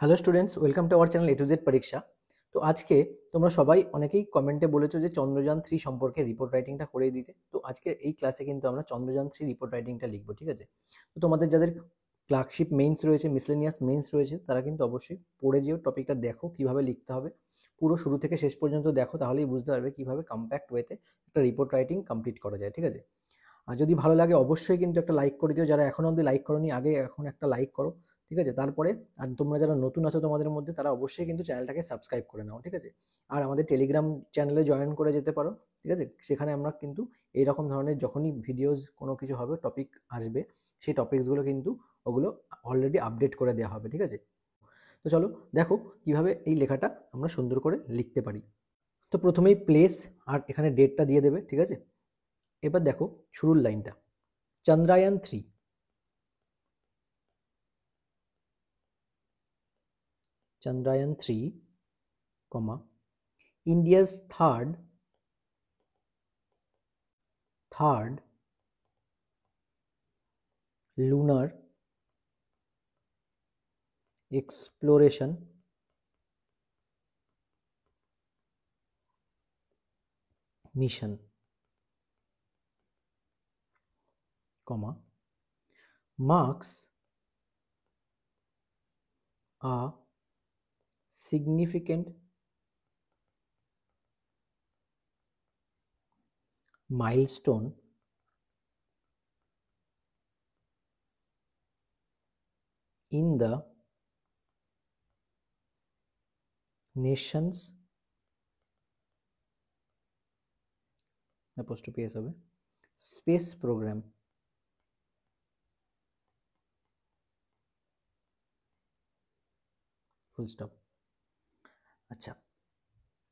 Hello students, welcome to our channel A to Z পরীক্ষা। তো আজকে তোমরা সবাই অনেকেই কমেন্টে বলেছো যে চন্দ্রযান 3 সম্পর্কে রিপোর্ট রাইটিংটা করে দিতে। তো আজকে এই ক্লাসে কিন্তু আমরা চন্দ্রযান 3 রিপোর্ট রাইটিংটা লিখবো, ঠিক আছে? তো তোমাদের যাদের ক্লার্কশিপ মেইনস রয়েছে, মিসলেনিয়াস মেইনস রয়েছে, তারা কিন্তু অবশ্যই পড়ে যেও, টপিকটা দেখো কিভাবে লিখতে হবে, পুরো শুরু থেকে শেষ পর্যন্ত দেখো, তাহলেই বুঝতে পারবে কিভাবে কম্প্যাক্ট ওয়েতে একটা রিপোর্ট রাইটিং কমপ্লিট করা যায়, ঠিক আছে? আর যদি ভালো লাগে অবশ্যই কিন্তু একটা লাইক করে দিও, যারা এখনো অবধি লাইক করোনি আগে এখন একটা লাইক করো, ঠিক আছে? তারপরে আর তোমরা যারা নতুন আছো তোমাদের মধ্যে, তারা অবশ্যই কিন্তু চ্যানেলটাকে সাবস্ক্রাইব করে নাও, ঠিক আছে? আর আমাদের টেলিগ্রাম চ্যানেলে জয়েন করে যেতে পারো, ঠিক আছে? সেখানে আমরা কিন্তু এইরকম ধরনের যখনই ভিডিওস কোনো কিছু হবে, টপিক আসবে, সেই টপিকসগুলো কিন্তু ওগুলো অলরেডি আপডেট করে দেওয়া হবে, ঠিক আছে? তো চলো দেখো কিভাবে এই লেখাটা আমরা সুন্দর করে লিখতে পারি। তো প্রথমেই প্লেস আর এখানে ডেটটা দিয়ে দেবে, ঠিক আছে? এবার দেখো শুরুর লাইনটা, Chandrayaan 3, Chandrayaan 3, India's third lunar exploration mission, marks a significant milestone in the nation's space program, full stop. আচ্ছা,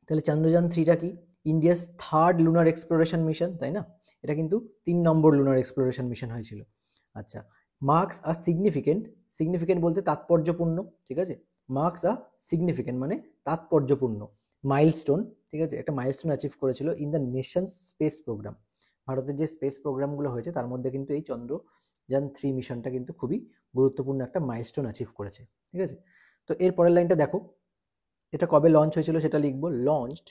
তাহলে চন্দ্রযান 3টা কি? India's third lunar exploration mission, তাই না? এটা কিন্তু 3 নম্বর লুনার এক্সপ্লোরেশন মিশন হয়েছিল। আচ্ছা, মার্কস আর সিগনিফিকেন্ট, সিগনিফিকেন্ট বলতে তাৎপর্যপূর্ণ, ঠিক আছে? মার্কস আর সিগনিফিকেন্ট মানে তাৎপর্যপূর্ণ মাইলস্টোন, ঠিক আছে? একটা মাইলস্টোন অ্যাচিভ করেছিল in the nation's space program. ভারতের যে স্পেস প্রোগ্রামগুলো হয়েছে তার মধ্যে কিন্তু এই চন্দ্রযান 3 মিশনটা কিন্তু খুবই গুরুত্বপূর্ণ একটা মাইলস্টোন অ্যাচিভ করেছে, ঠিক আছে? তো এর পরের লাইনটা দেখো, এটা কবে লঞ্চ হয়েছিল সেটা লিখবো, launched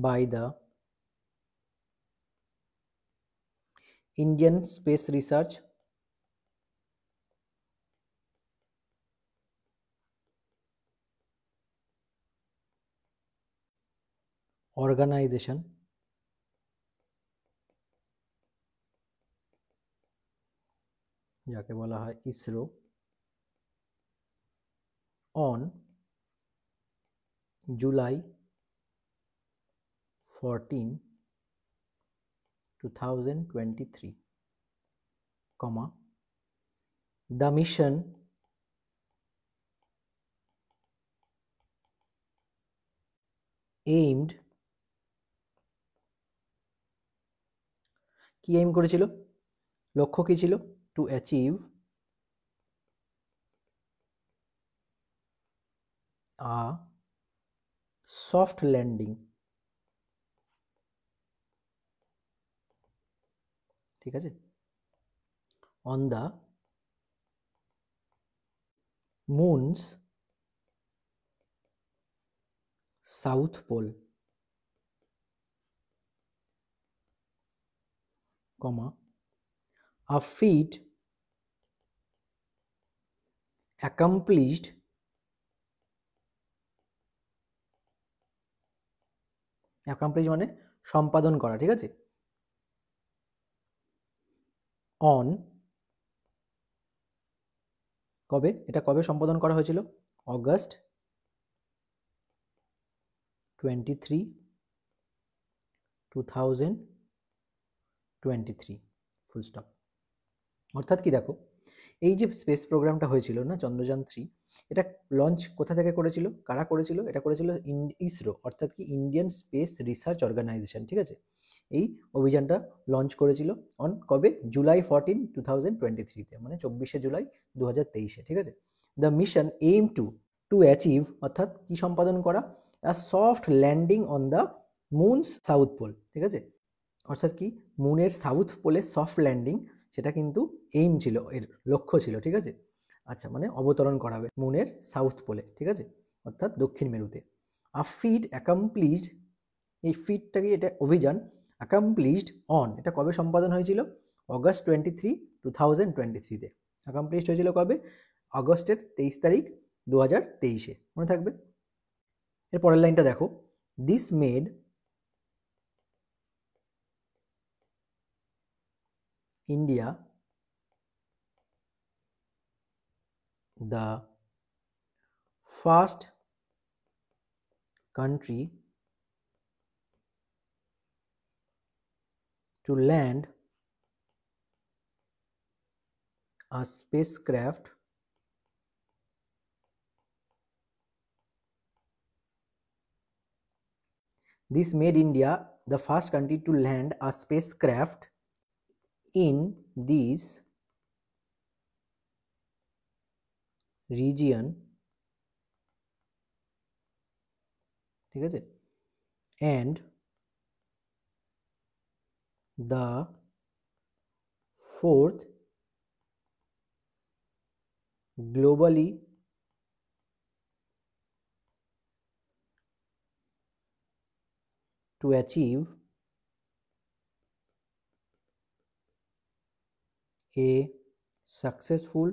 by the Indian Space Research Organization যাকে বলা হয় ISRO on July 14, 2023, the mission aimed, কি এইম করেছিল, লক্ষ্য কি ছিল? To achieve a soft landing, ঠিক আছে, on the moon's south pole, a feat accomplished মানে সম্পাদন করা, ঠিক আছে? অন, কবে, এটা কবে সম্পাদন করা হয়েছিল? August 23, 2023, full stop. অর্থাৎ কি দেখো, এই যে স্পেস প্রোগ্রামটা হয়েছিল না চন্দ্রযান 3, এটা লঞ্চ কোথা থেকে করেছিল, কারা করেছিল? এটা করেছিল ইসরো, অর্থাৎ কি ইন্ডিয়ান স্পেস রিসার্চ অর্গানাইজেশন, ঠিক আছে? এই অভিযানটা লঞ্চ করেছিল অন কবে? জুলাই 14, 2023-তে, মানে 24শে জুলাই 2023-এ, ঠিক আছে? The mission aim to achieve, অর্থাৎ কি সম্পাদন করা? A soft landing on the moon's south pole, ঠিক আছে? অর্থাৎ কি মুনের সাউথ পোলে সফট ল্যান্ডিং সেটা কিন্তু এইম ছিল, এর লক্ষ্য ছিল, ঠিক আছে। আচ্ছা, মানে অবতরণ করাবে মুনের সাউথ পোলে, ঠিক আছে, অর্থাৎ দক্ষিণ মেরুতে। আ ফিট অ্যাকমপ্লিশড, এই ফিটটাকে, এটা অভিযান, অ্যাকমপ্লিশড অন, এটা কবে সম্পাদন হয়েছিল? অগস্ট 23, 2023-তে। অ্যাকমপ্লিশড হয়েছিল কবে? আগস্টের 23 তারিখ 2023-এ, মনে থাকবে। এর পরের লাইনটা দেখো, this made India the first country to land a spacecraft this made India the first country to land a spacecraft in this region, ঠিক আছে, and the fourth globally to achieve a successful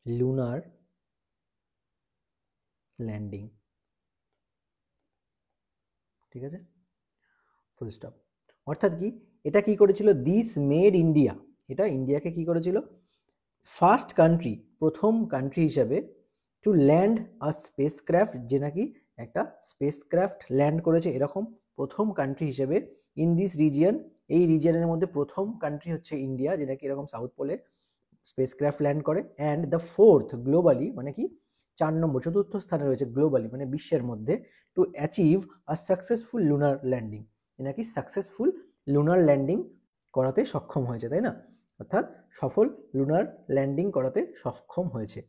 lunar landing, ঠিক আছে, full stop. অর্থাৎ কি, এটা কি করেছিল? This made India, এটা ইন্ডিয়াকে কি করেছিল? ফার্স্ট কান্ট্রি, প্রথম কান্ট্রি হিসাবে, টু ল্যান্ড আ স্পেসক্রাফট, যে নাকি একটা স্পেসক্রাফট ল্যান্ড করেছে, এরকম প্রথম কান্ট্রি হিসেবে, ইন দিস রিজিয়ন, এই রিজিয়নের মধ্যে প্রথম কান্ট্রি হচ্ছে ইন্ডিয়া, যে নাকি এরকম সাউথ পোলে স্পেসক্রাফট ল্যান্ড করে। অ্যান্ড দ্য ফোর্থ গ্লোবালি, মানে কি 4 নম্বর, চতুর্থ স্থানে রয়েছে গ্লোবালি, মানে বিশ্বের মধ্যে, টু অ্যাচিভ আ সাকসেসফুল লুনার ল্যান্ডিং, নাকি সাকসেসফুল লুনার ল্যান্ডিং করাতে সক্ষম হয়েছে, তাই না? অর্থাৎ সফল লুনার ল্যান্ডিং করাতে সক্ষম হয়েছে।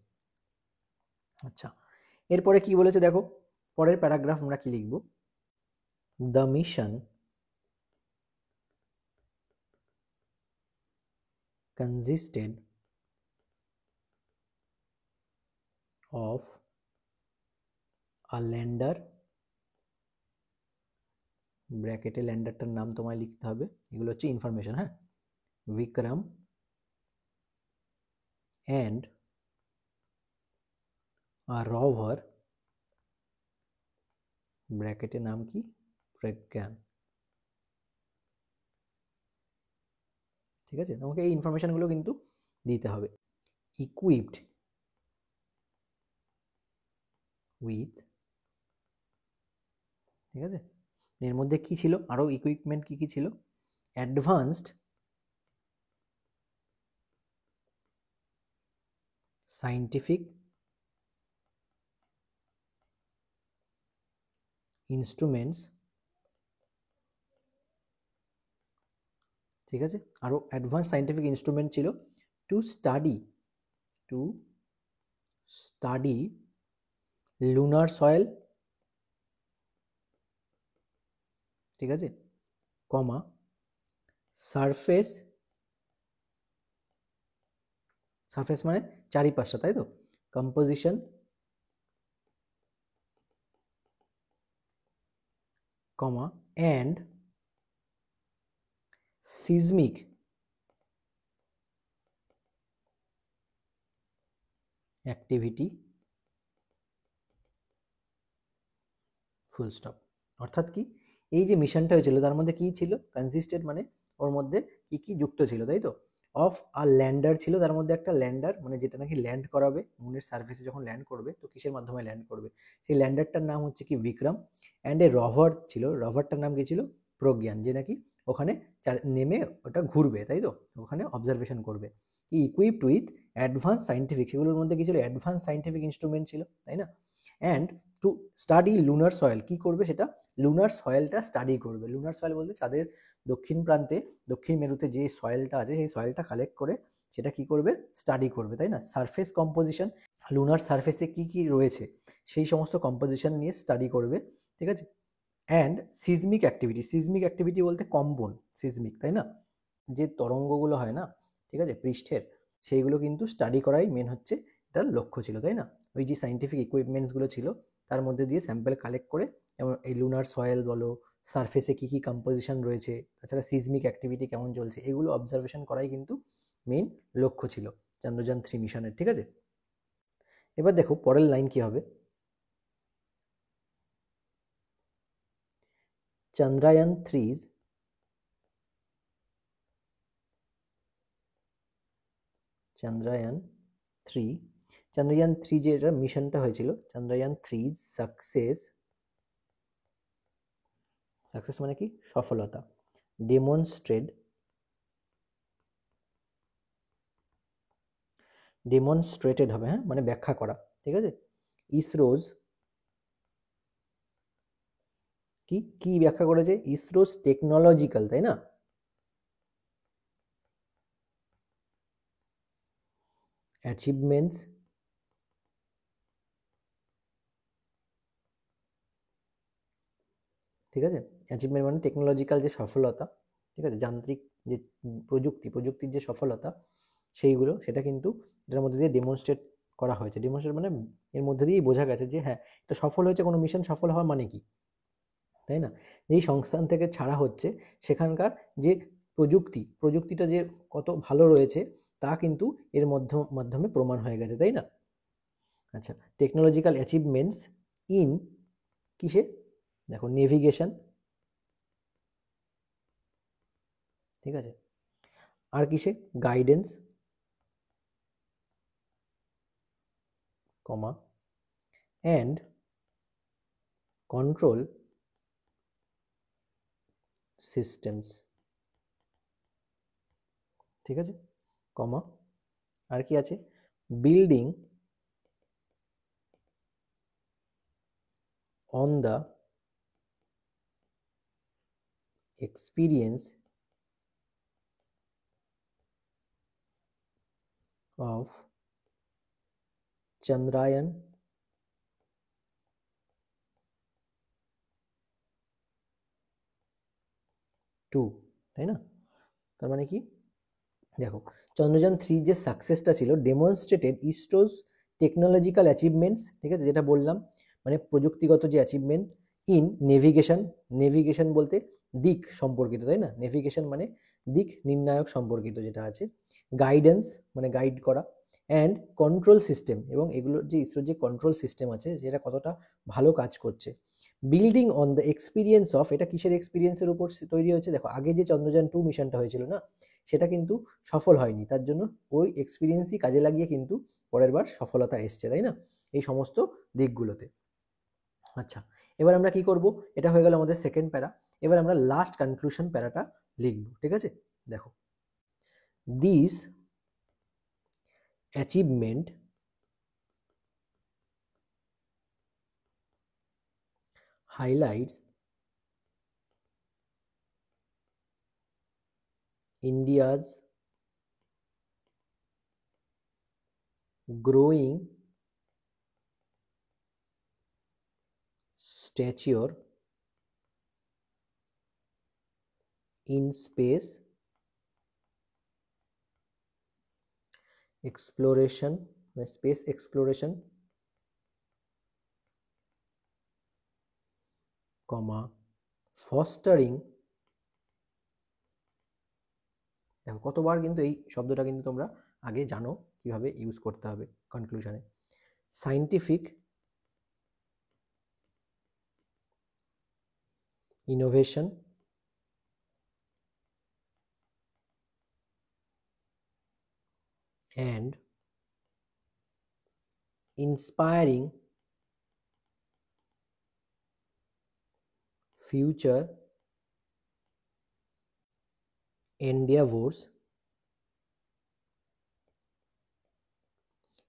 আচ্ছা, এরপরে কি বলেছে দেখো, পরের প্যারাগ্রাফ আমরা কি লিখব? The mission consisted of a lander, ব্র্যাকেটে ল্যান্ডারটার নাম তোমায় লিখতে হবে, এগুলো হচ্ছে ইনফরমেশন, হ্যাঁ, বিক্রম, অ্যান্ড আ রভার, ব্র্যাকেটে নাম কি? প্রজ্ঞান, ঠিক আছে, তোমাকে এই ইনফরমেশনগুলো কিন্তু দিতে হবে। ইকুইপড উইথ, ঠিক আছে, এর মধ্যে কি ছিল? আরো ইকুইপমেন্ট কি কি ছিল? অ্যাডভান্সড সায়েন্টিফিক ইনস্ট্রুমেন্টস, ঠিক আছে, আরো অ্যাডভান্স সায়েন্টিফিক ইনস্ট্রুমেন্ট ছিল। টু স্টাডি লুনার সয়েল, ঠিক আছে, কমা সারফেস মানে চারিপাশটা, তাই তো, composition, comma and seismic activity, full stop. অর্থাৎ কি, এই যে মিশনটা হয়েছিল তার মধ্যে কি ছিল? কনসিস্টেড মানে ওর মধ্যে কি কি যুক্ত ছিল, তাই তো। অফ আর ল্যান্ডার ছিল, তার মধ্যে একটা ল্যান্ডার, মানে যেটা নাকি ল্যান্ড করাবে মুনের সার্ফেসে, যখন ল্যান্ড করবে তো কিসের মাধ্যমে ল্যান্ড করবে, সেই ল্যান্ডারটার নাম হচ্ছে কি? বিক্রম। অ্যান্ড এ রভার ছিল, রভারটার নাম কি ছিল? প্রজ্ঞান, যে নাকি ওখানে নেমে ওটা ঘুরবে, তাই তো, ওখানে অবজারভেশন করবে। ইকুইপড উইথ অ্যাডভান্স সায়েন্টিফিক, সেগুলোর মধ্যে কি ছিল? অ্যাডভান্স সায়েন্টিফিক ইনস্ট্রুমেন্ট ছিল, তাই না। And to study lunar soil, কি করবে সেটা? লুনার সয়েলটা স্টাডি করবে। লুনার সয়েল বলতে চাঁদের দক্ষিণ প্রান্তে, দক্ষিণ মেরুতে যে সয়েলটা আছে সেই সয়েলটা কালেক্ট করে সেটা কি করবে? স্টাডি করবে, তাই না। সারফেস কম্পোজিশন, লুনার সারফেসে কি কি রয়েছে সেই সমস্ত কম্পোজিশন নিয়ে স্টাডি করবে, ঠিক আছে। And seismic activity. Seismic activity বলতে কম্পন, সিজমিক, তাই না? যে তরঙ্গগুলো হয় না, ঠিক আছে, পৃষ্ঠের, সেইগুলো কিন্তু স্টাডি করাই মেন হচ্ছে এটার লক্ষ্য ছিল, তাই না? ওই যে সাইন্টিফিক ইকুইপমেন্টসগুলো ছিল তার মধ্যে দিয়ে স্যাম্পল কালেক্ট করে, যেমন এই লুনার সয়েল বলো, সারফেসে কী কী কম্পোজিশন রয়েছে, তাছাড়া সিজমিক অ্যাক্টিভিটি কেমন চলছে, এগুলো অবজারভেশন করাই কিন্তু মেইন লক্ষ্য ছিল চন্দ্রযান 3 মিশনের, ঠিক আছে? এবার দেখো পরের লাইন কি হবে। চন্দ্রায়ন 3's চন্দ্রায়ন 3 চন্দ্রযান 3 যে এটা মিশনটা হয়েছিল, চন্দ্রযান 3 সাকসেস, সাকসেস মানে কি, সফলতা, ডেমনস্ট্রেট, ডেমনস্ট্রেটেড হবে, হ্যাঁ, মানে ব্যাখ্যা করা, ঠিক আছে? ইসরোজ কি কি ব্যাখ্যা করেছে, ইসরোজ টেকনোলজিক্যাল, তাই না, অ্যাচিভমেন্টস, ঠিক আছে? অ্যাচিভমেন্ট মানে টেকনোলজিক্যাল যে সফলতা, ঠিক আছে, যান্ত্রিক যে প্রযুক্তির যে সফলতা, সেইগুলো, সেটা কিন্তু এটার মধ্যে দিয়ে ডেমনস্ট্রেট করা হয়েছে। ডেমনস্ট্রেট মানে এর মধ্যে দিয়েই বোঝা গেছে যে হ্যাঁ, এটা সফল হয়েছে, কোনো মিশন সফল হওয়া মানে কি, তাই না? যেই সংস্থান থেকে ছাড়া হচ্ছে সেখানকার যে প্রযুক্তিটা যে কত ভালো রয়েছে তা কিন্তু এর মাধ্যমে প্রমাণ হয়ে গেছে, তাই না? আচ্ছা, টেকনোলজিক্যাল অ্যাচিভমেন্টস ইন কিসে, দেখো নেভিগেশন, ঠিক আছে, আর কিসে, guidance, comma, and control systems, ঠিক আছে, কমা, আর কি আছে, building on the experience of Chandrayaan 2, তাই না? তার মানে কি, দেখো চন্দ্রযান 3 যে সাকসেসটা ছিল ডেমনস্ট্রেটেড ইসরোজ টেকনোলজিক্যাল অ্যাচিভমেন্টস, ঠিক আছে, যেটা বললাম, মানে প্রযুক্তিগত যে অ্যাচিভমেন্ট, ইন নেভিগেশন, নেভিগেশন বলতে দিক সম্পর্কিত, তাই না? নেভিগেশন মানে দিক নির্ণায়ক সম্পর্কিত যেটা আছে, গাইডেন্স মানে গাইড করা, অ্যান্ড কন্ট্রোল সিস্টেম, এবং এগুলোর যে ইসরোর যে কন্ট্রোল সিস্টেম আছে সেটা কতটা ভালো কাজ করছে, building on the experience of, এটা কিসের এক্সপিরিয়েন্সের উপর তৈরি হয়েছে, দেখো আগে যে চন্দ্রযান 2 মিশনটা হয়েছিল না, সেটা কিন্তু সফল হয়নি, তার জন্য ওই এক্সপিরিয়েন্সই কাজে লাগিয়ে কিন্তু পরের বার সফলতা এসছে, তাই না, এই সমস্ত দিকগুলোতে। আচ্ছা, এবার আমরা কি করব, এটা হয়ে গেল আমাদের সেকেন্ড প্যারা। এবার আমরা লাস্ট কনক্লুশন প্যারাটা লিখব, ঠিক আছে? দেখো, this achievement highlights India's growing stature in space exploration, comma, fostering, দেখো কতবার কিন্তু এই শব্দটা কিন্তু তোমরা আগে জানো কিভাবে ইউজ করতে হবে কনক্লুশনে, scientific innovation and inspiring future endeavors,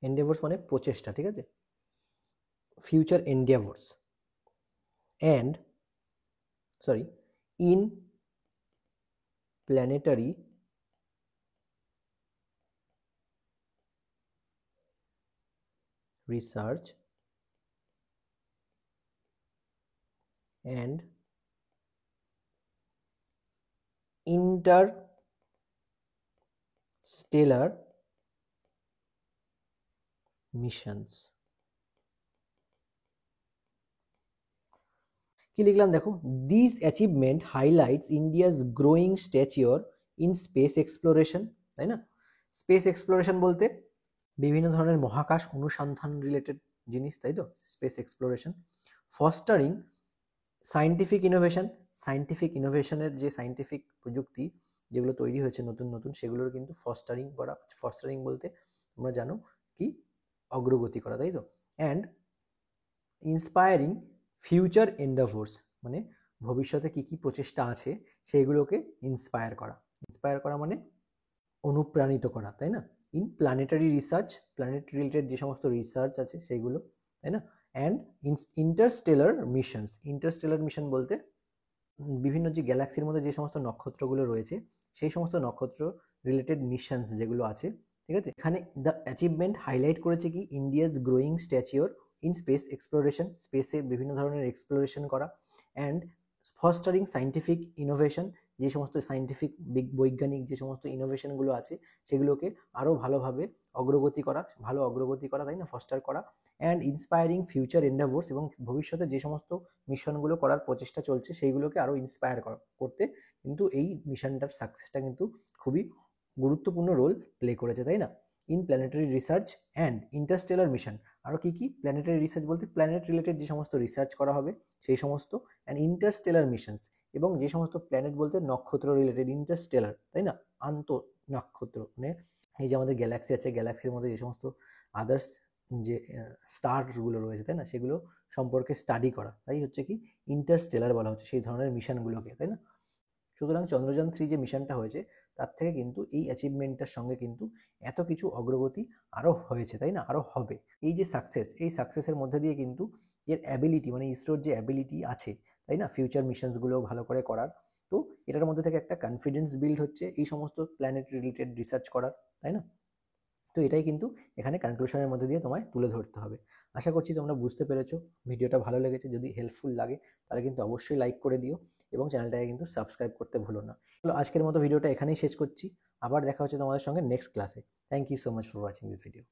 endeavors মানে প্রচেষ্টা, ঠিক আছে, future endeavors and in planetary research and interstellar missions। কি লিখলাম দেখো, this achievement highlights India's growing stature in space exploration, তাই না? স্পেস এক্সপ্লোরেশন বলতে বিভিন্ন ধরনের মহাকাশ অনুসন্ধান রিলেটেড জিনিস, তাই তো space exploration. Fostering scientific innovation, scientific ইনোভেশনের যে সায়েন্টিফিক প্রযুক্তি যেগুলো তৈরি হয়েছে নতুন নতুন, সেগুলোর কিন্তু ফস্টারিং করা। ফস্টারিং বলতে তোমরা জানো কি, অগ্রগতি করা, তাই তো। অ্যান্ড ইন্সপায়ারিং ফিউচার এন্ডাভোর্স, মানে ভবিষ্যতে কি কি প্রচেষ্টা আছে সেইগুলোকে ইন্সপায়ার করা। ইন্সপায়ার করা মানে অনুপ্রাণিত করা, তাই না? In planetary research, planet related যে সমস্ত রিসার্চ আছে সেইগুলো, তাই না? And Interstellar missions, Interstellar mission বলতে বিভিন্ন যে গ্যালাক্সির মধ্যে যে সমস্ত নক্ষত্রগুলো রয়েছে সেই সমস্ত নক্ষত্র রিলেটেড মিশনস যেগুলো আছে, ঠিক আছে। এখানে দ্য অ্যাচিভমেন্ট হাইলাইট করেছে কি, India's growing stature in space exploration, স্পেসে বিভিন্ন ধরনের এক্সপ্লোরেশন করা। অ্যান্ড ফস্টারিং সায়েন্টিফিক ইনোভেশন, যে সমস্ত সায়েন্টিফিক বৈজ্ঞানিক যে সমস্ত ইনোভেশনগুলো আছে সেগুলোকে আরও ভালোভাবে অগ্রগতি করা, ভালো অগ্রগতি করা, তাই না, ফস্টার করা। অ্যান্ড ইন্সপায়ারিং ফিউচার এন্ডাভোর্স, এবং ভবিষ্যতে যে সমস্ত মিশনগুলো করার প্রচেষ্টা চলছে সেইগুলোকে আরও ইন্সপায়ার করতে কিন্তু এই মিশনটার সাকসেসটা কিন্তু খুবই গুরুত্বপূর্ণ রোল প্লে করেছে, তাই না? In planetary research and Interstellar mission, আরও কী কী, প্ল্যানেটারি রিসার্চ বলতে প্ল্যানেট রিলেটেড যে সমস্ত রিসার্চ করা হবে সেই সমস্ত, অ্যান্ড ইন্টারস্টেলার মিশনস, এবং যে সমস্ত প্ল্যানেট বলতে নক্ষত্র রিলেটেড, ইন্টারস্টেলার, তাই না, আন্ত নক্ষত্র, মানে এই যে আমাদের গ্যালাক্সি আছে, গ্যালাক্সির মধ্যে যে সমস্ত আদার্স যে স্টারগুলো রয়েছে, তাই না, সেগুলো সম্পর্কে স্টাডি করা, তাই হচ্ছে কি ইন্টারস্টেলার বলা হচ্ছে সেই ধরনের মিশনগুলোকে, তাই না? সুতরাং চন্দ্রযান-3 যে মিশনটা হয়েছে তার থেকে কিন্তু এই অ্যাচিভমেন্টটার সঙ্গে কিন্তু এত কিছু অগ্রগতি আরও হয়েছে, তাই না, আরও হবে। এই যে সাকসেস, এই সাকসেসের মধ্যে দিয়ে কিন্তু এর অ্যাবিলিটি, মানে ইসরোর যে অ্যাবিলিটি আছে, তাই না, ফিউচার মিশনসগুলো ভালো করে করার, তো এটার মধ্যে থেকে একটা কনফিডেন্স বিল্ড হচ্ছে এই সমস্ত প্ল্যানেট রিলেটেড রিসার্চ করার, তাই না? তো এটাই কিন্তু এখানে কনক্লুশনের মধ্যে দিয়ে তোমায় তুলে ধরতে হবে। আশা করছি তোমরা বুঝতে পেরেছো, ভিডিওটা ভালো লেগেছে। যদি হেল্পফুল লাগে তাহলে কিন্তু অবশ্যই লাইক করে দিও এবং চ্যানেলটাকে কিন্তু সাবস্ক্রাইব করতে ভুলো না। চলো আজকের মতো ভিডিওটা এখানেই শেষ করছি, আবার দেখা হচ্ছে তোমাদের সঙ্গে নেক্সট ক্লাসে। Thank you so much for watching this video.